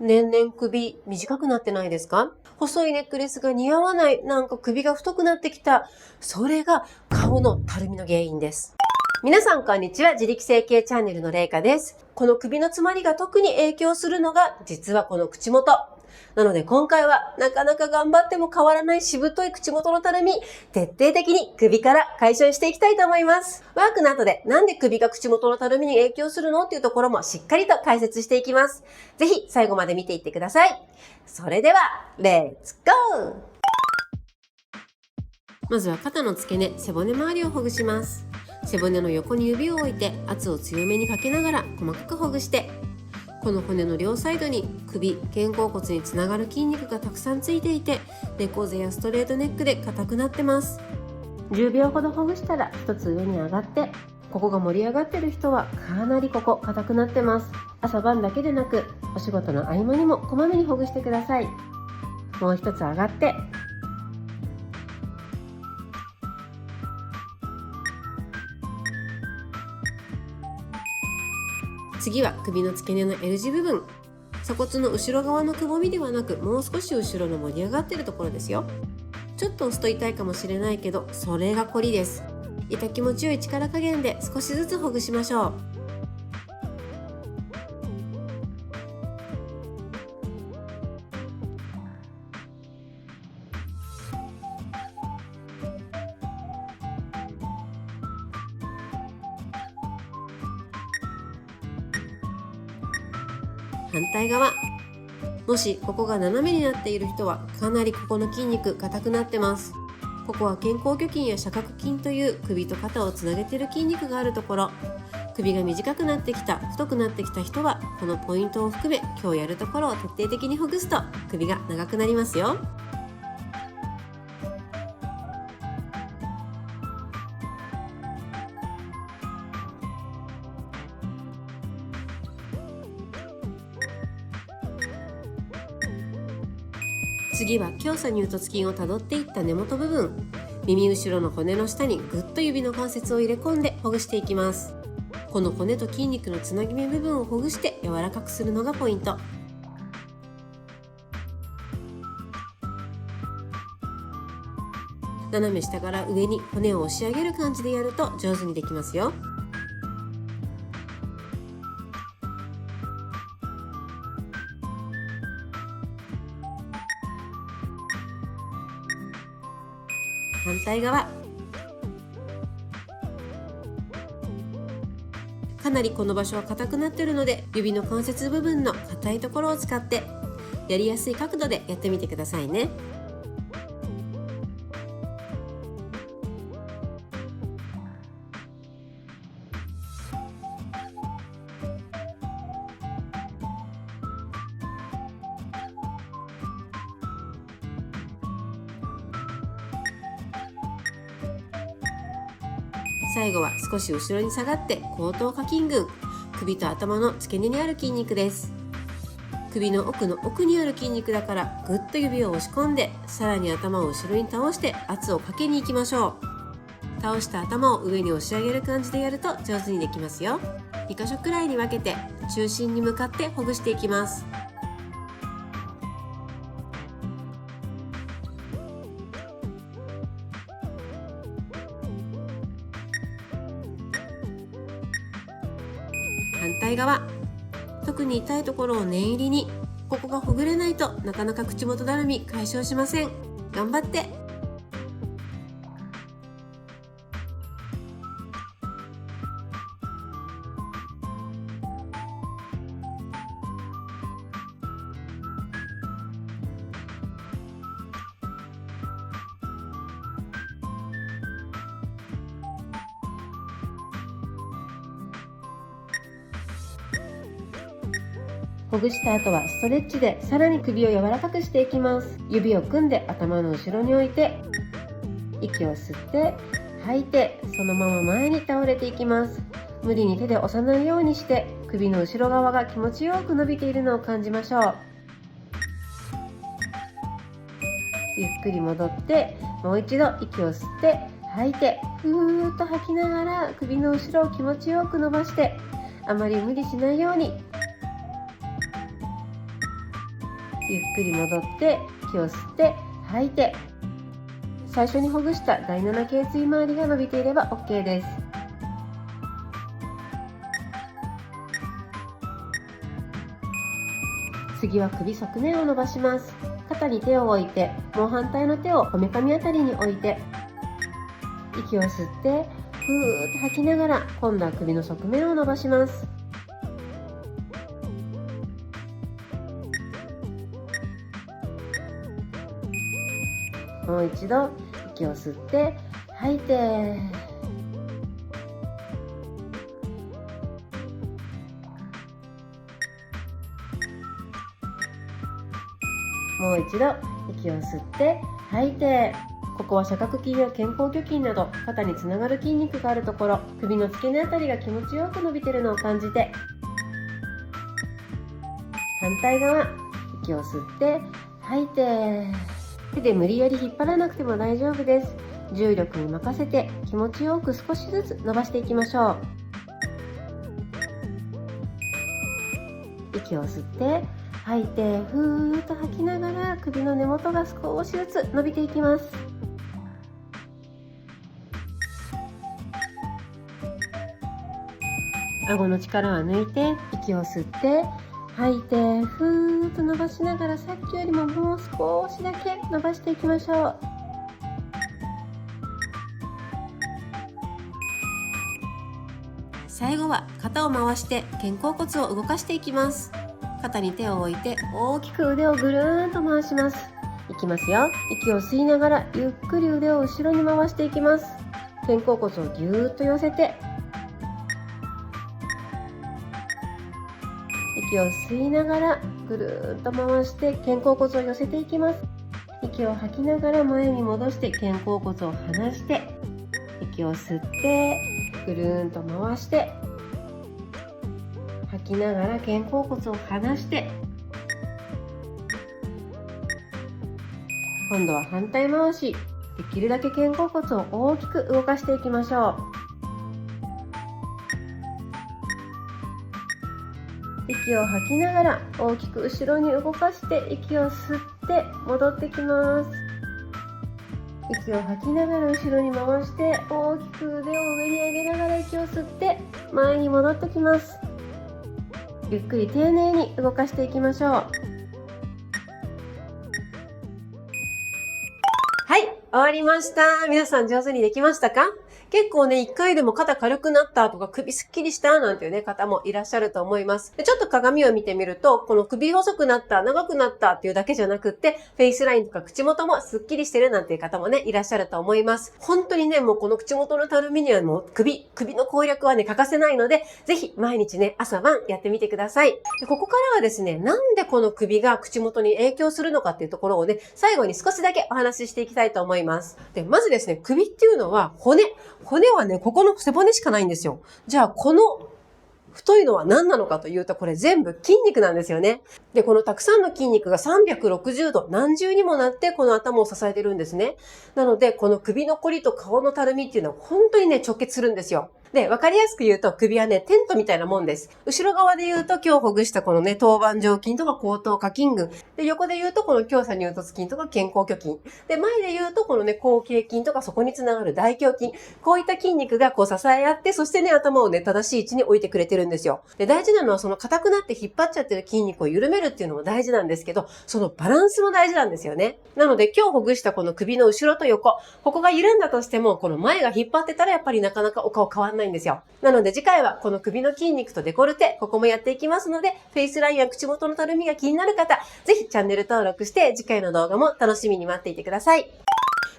年々首短くなってないですか？細いネックレスが似合わない、なんか首が太くなってきた。それが顔のたるみの原因です。皆さんこんにちは。自力整形チャンネルのれいかです。この首の詰まりが特に影響するのが実はこの口元。なので今回はなかなか頑張っても変わらないしぶとい口元のたるみ、徹底的に首から解消していきたいと思います。ワークの後でなんで首が口元のたるみに影響するのっていうところもしっかりと解説していきます。ぜひ最後まで見ていってください。それでは、レッツゴー！まずは肩の付け根、背骨周りをほぐします。背骨の横に指を置いて圧を強めにかけながら細かくほぐして、この骨の両サイドに首、肩甲骨につながる筋肉がたくさんついていて、猫背やストレートネックで硬くなってます。10秒ほどほぐしたら一つ上に上がって、ここが盛り上がってる人はかなりここ硬くなってます。朝晩だけでなくお仕事の合間にもこまめにほぐしてください。もう一つ上がって、次は首の付け根の L 字部分、鎖骨の後ろ側のくぼみではなく、もう少し後ろの盛り上がっているところですよ。ちょっと押すと痛いかもしれないけど、それがコリです。痛気持ちよい力加減で少しずつほぐしましょう。反対側。もしここが斜めになっている人はかなりここの筋肉硬くなってます。ここは肩甲骨筋や斜角筋という首と肩をつなげている筋肉があるところ。首が短くなってきた、太くなってきた人はこのポイントを含め今日やるところを徹底的にほぐすと首が長くなりますよ。次は胸鎖乳突筋をたどっていった根元部分、耳後ろの骨の下にぐっと指の関節を入れ込んでほぐしていきます。この骨と筋肉のつなぎ目部分をほぐして柔らかくするのがポイント。斜め下から上に骨を押し上げる感じでやると上手にできますよ。反対側。かなりこの場所は硬くなっているので、指の関節部分の硬いところを使ってやりやすい角度でやってみてくださいね。最後は少し後ろに下がって後頭下筋群、首と頭の付け根にある筋肉です。首の奥の奥にある筋肉だから、ぐっと指を押し込んで、さらに頭を後ろに倒して圧をかけに行きましょう。倒した頭を上に押し上げる感じでやると上手にできますよ。2箇所くらいに分けて中心に向かってほぐしていきます。反対側。特に痛いところを念入りに、ここがほぐれないとなかなか口元だるみ解消しません。頑張って。ほぐした後はストレッチでさらに首を柔らかくしていきます。指を組んで頭の後ろに置いて、息を吸って吐いて、そのまま前に倒れていきます。無理に手で押さないようにして、首の後ろ側が気持ちよく伸びているのを感じましょう。ゆっくり戻って、もう一度息を吸って吐いて、ふーっと吐きながら首の後ろを気持ちよく伸ばして、あまり無理しないように。ゆっくり戻って息を吸って吐いて、最初にほぐした第7頸椎周りが伸びていれば OK です。次は首側面を伸ばします。肩に手を置いて、もう反対の手をこめかみあたりに置いて、息を吸ってふーっと吐きながら、今度は首の側面を伸ばします。もう一度息を吸って吐いて、もう一度息を吸って吐いて、ここは斜角筋や肩甲挙筋など肩につながる筋肉があるところ、首の付け根あたりが気持ちよく伸びているのを感じて、反対側息を吸って吐いて、手で無理やり引っ張らなくても大丈夫です。重力に任せて気持ちよく少しずつ伸ばしていきましょう。息を吸って吐いて、ふーっと吐きながら首の根元が少しずつ伸びていきます。顎の力は抜いて、息を吸って吐いて、ふーっと伸ばしながら、さっきよりももう少しだけ伸ばしていきましょう。最後は肩を回して肩甲骨を動かしていきます。肩に手を置いて大きく腕をぐるーんと回します。いきますよ。息を吸いながらゆっくり腕を後ろに回していきます。肩甲骨をぎゅーっと寄せて、息を吸いながらぐるーっと回して肩甲骨を寄せていきます。息を吐きながら前に戻して肩甲骨を離して、息を吸ってぐるーんと回して、吐きながら肩甲骨を離して、今度は反対回し、できるだけ肩甲骨を大きく動かしていきましょう。息を吐きながら大きく後ろに動かして、息を吸って戻ってきます。息を吐きながら後ろに回して、大きく腕を上に上げながら息を吸って前に戻ってきます。ゆっくり丁寧に動かしていきましょう。はい、終わりました。皆さん上手にできましたか？結構ね、1回でも肩軽くなったとか首すっきりしたなんていうね、方もいらっしゃると思います。で、ちょっと鏡を見てみると、この首細くなった、長くなったっていうだけじゃなくって、フェイスラインとか口元もすっきりしてるなんていう方もね、いらっしゃると思います。本当にね、もうこの口元のたるみにはもう首の攻略はね、欠かせないので、ぜひ毎日ね、朝晩やってみてください。で、ここからはですね、なんでこの首が口元に影響するのかっていうところをね、最後に少しだけお話ししていきたいと思います。で、まずですね、首っていうのは骨はね、ここの背骨しかないんですよ。じゃあ、この太いのは何なのかというと、これ全部筋肉なんですよね。で、このたくさんの筋肉が360度何重にもなってこの頭を支えてるんですね。なので、この首のこりと顔のたるみっていうのは本当にね、直結するんですよ。で、わかりやすく言うと首はね、テントみたいなもんです。後ろ側で言うと今日ほぐしたこのね、頭板上筋とか後頭下筋群。で、横で言うとこの胸鎖乳突筋とか肩甲挙筋。で、前で言うとこのね、後傾筋とかそこにつながる大胸筋。こういった筋肉がこう支え合って、そしてね、頭をね、正しい位置に置いてくれてるんですよ。で、大事なのはその硬くなって引っ張っちゃってる筋肉を緩めるっていうのも大事なんですけど、そのバランスも大事なんですよね。なので今日ほぐしたこの首の後ろと横、ここが緩んだとしても、この前が引っ張ってたらやっぱりなかなかお顔変わんないんですよ。なので次回はこの首の筋肉とデコルテ、ここもやっていきますので、フェイスラインや口元のたるみが気になる方、ぜひチャンネル登録して次回の動画も楽しみに待っていてください。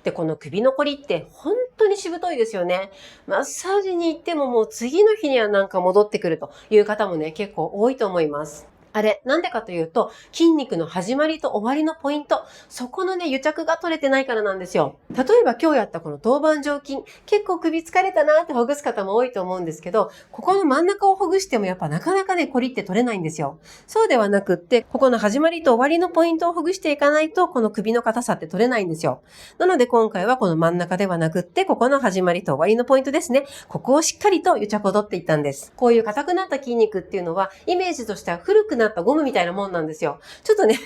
で、この首のこりって本当にしぶといですよね。マッサージに行ってももう次の日にはなんか戻ってくるという方もね、結構多いと思います。あれ、なんでかというと、筋肉の始まりと終わりのポイント、そこのね、癒着が取れてないからなんですよ。例えば今日やったこの頭板上筋、結構首疲れたなってほぐす方も多いと思うんですけど、ここの真ん中をほぐしてもやっぱなかなかね、こりって取れないんですよ。そうではなくって、ここの始まりと終わりのポイントをほぐしていかないと、この首の硬さって取れないんですよ。なので今回はこの真ん中ではなくって、ここの始まりと終わりのポイントですね。ここをしっかりと癒着を取っていったんです。こういう硬くなった筋肉っていうのは、イメージとしては古くななったゴムみたいなもんなんですよ。ちょっとね、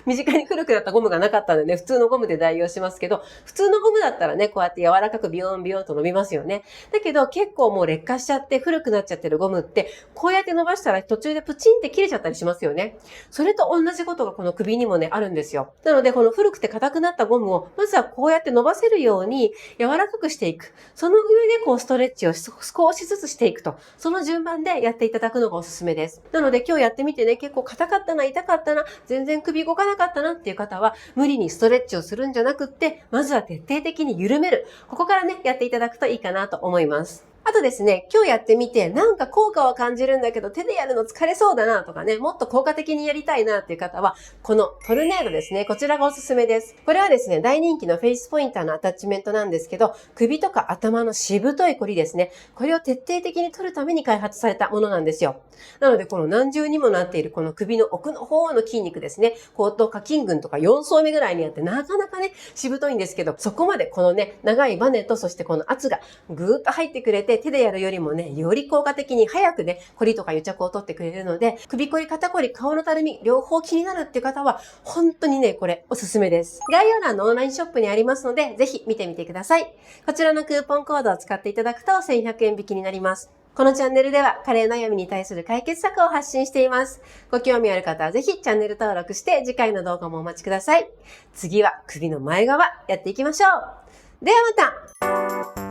身近に古くなったゴムがなかったんでね、普通のゴムで代用しますけど、普通のゴムだったらね、こうやって柔らかくビヨンビヨンと伸びますよね。だけど結構もう劣化しちゃって古くなっちゃってるゴムって、こうやって伸ばしたら途中でプチンって切れちゃったりしますよね。それと同じことがこの首にもね、あるんですよ。なので、この古くて硬くなったゴムを、まずはこうやって伸ばせるように柔らかくしていく。その上でこうストレッチを少しずつしていくと。その順番でやっていただくのがおすすめです。なので今日やってみてね、結構硬かったな、痛かったな、全然首動かなかったなっていう方は、無理にストレッチをするんじゃなくって、まずは徹底的に緩める。ここからね、やっていただくといいかなと思います。あとですね、今日やってみて、なんか効果は感じるんだけど、手でやるの疲れそうだなとかね、もっと効果的にやりたいなっていう方は、このトルネードですね、こちらがおすすめです。これはですね、大人気のフェイスポインターのアタッチメントなんですけど、首とか頭のしぶといコリですね、これを徹底的に取るために開発されたものなんですよ。なので、この何重にもなっているこの首の奥の方の筋肉ですね、後頭下筋群とか4層目ぐらいにあって、なかなかね、しぶといんですけど、そこまでこのね、長いバネと、そしてこの圧がぐーっと入ってくれて、手でやるよりもね、より効果的に早くね、コリとか癒着を取ってくれるので、首コリ、肩コリ、顔のたるみ、両方気になるっていう方は、本当にね、これおすすめです。概要欄のオンラインショップにありますので、ぜひ見てみてください。こちらのクーポンコードを使っていただくと1100円引きになります。このチャンネルでは加齢悩みに対する解決策を発信しています。ご興味ある方はぜひチャンネル登録して次回の動画もお待ちください。次は首の前側やっていきましょう。ではまた。